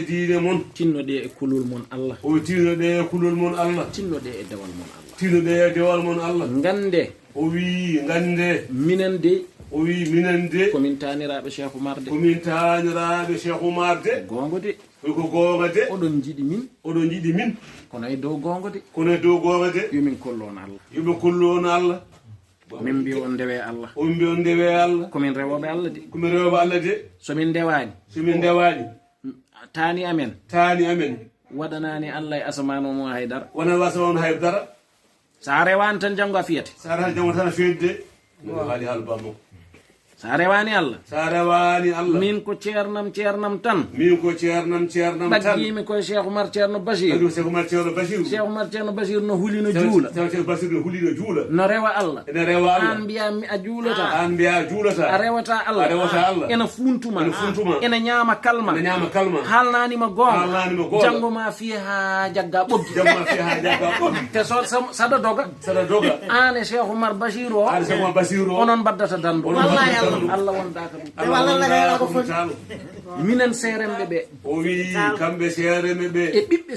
diine mon tinnoɗe e kulol mon Allah o tinnoɗe e kulol mon Allah tinnoɗe e dewal mon Allah tinnoɗe e dewal mon Allah ngande o wi ngande minen de o wi minen de komin taniraɓe Cheikh Oumar de komin taniraɓe Cheikh Oumar de gongo de ko gonga de oɗon jiiɗi min oɗon jiiɗi min kono e dow gongo de kono e dow gonga de yomin kollo on Allah yoɓe kollu on Allah min mbi on ndewe Allah on mbi on ndewe Allah komin rewoɓe Allah de komin rewoɓe Allah de somin ndewani tani amen waɗanani Allah e asamanu mum haydara wona wasamanu haydara sa rewani tan janggo a fiyate sa rewani janggo tan a fiyde no haali haalbamo sa rewani Allah min ko ceernam tan ɓaggimi koye Cheikh Oumar ceerno Bachir Cheikh Oumar ceerno Bachir no hulino juula no rewa Allah an mbiyami a juulata a rewata Allah ena funtuma ena ñaama kalma haalnanima gonga janggo ma fiye ha jagga ɓoggi te saɗa doga an e Cheikh Oumar Bachir o onon baddata dandu Allah wondaka ɗum minen seeremɓe ɓe o wi kamɓe seeremɓe ɓe e ɓiɓɓe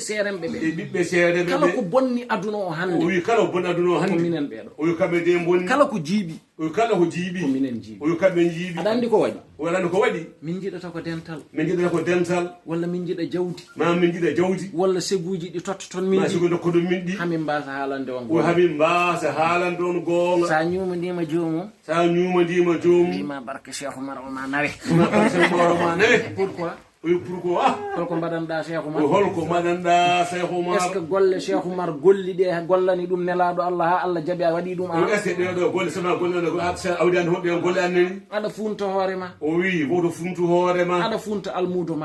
seeremɓe kala ko bonni aduna o hande o wi kala ko bonni aduna o hande ko minen ɓeɗo o wi kamɓe de bonni kala ko jiiɓi o wi kala ko jiiɓi ko minen jiiɓi o wi kamɓe jiiɓi aɗa andi ko waɗi o waɗani ko waɗi min jiɗata ko dental walla min jiɗa jawdi min jiɗa jawdi walla seguji ɗi tottoton min segu dokkoɗum min ɗi hamin mbasa haalande on hamin mbasa haalande on gonga sa ñumodima joomum wima barke Cheikh Oumar o ma nawe pourquoi holko mbaɗanɗa Cheikh Oumar est ce que golle Cheikh Oumar golli ɗe gollani ɗum nelaɗo Allah ha Allah jaaɓi a waɗi ɗum an est ce que ɗeɗo golle sona gollene awdiyande hoɗɗe golle anneni aɗa funta hoorema o wi woto funtu hoorema aɗa funta almudo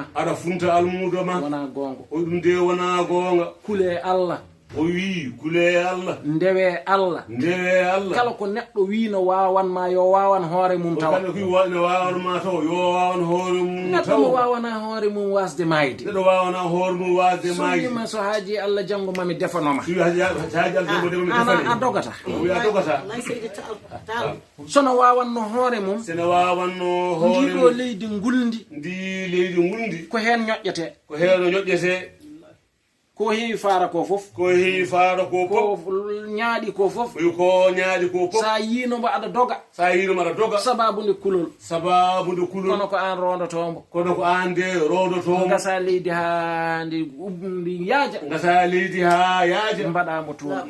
ma wona gonga ɗum de wona gonga kule Allah o wi kule Allah ndewe Allah kala ko neɗɗo wi no wawanma yo wawan hoore mum taw kala ko no wawanma taw yo wawan hoore mum taw neɗɗo mo wawana hoore mum wasde mayde neɗɗo wawana hoore mum wasde mayde so wima so haaji Allah janggo mami defanoma haaji Allah janggo defami ana a dogata sono wawanno hoore mum ndiɗo leydi ngulndi ko hen ñoƴƴete ko heewi faara ko fof ko ñaaɗi ko fof sa yinomo aɗa doga sababude kulol kono ko an rondotomo gasa leydi ha ndi yaaja mbaɗamo toon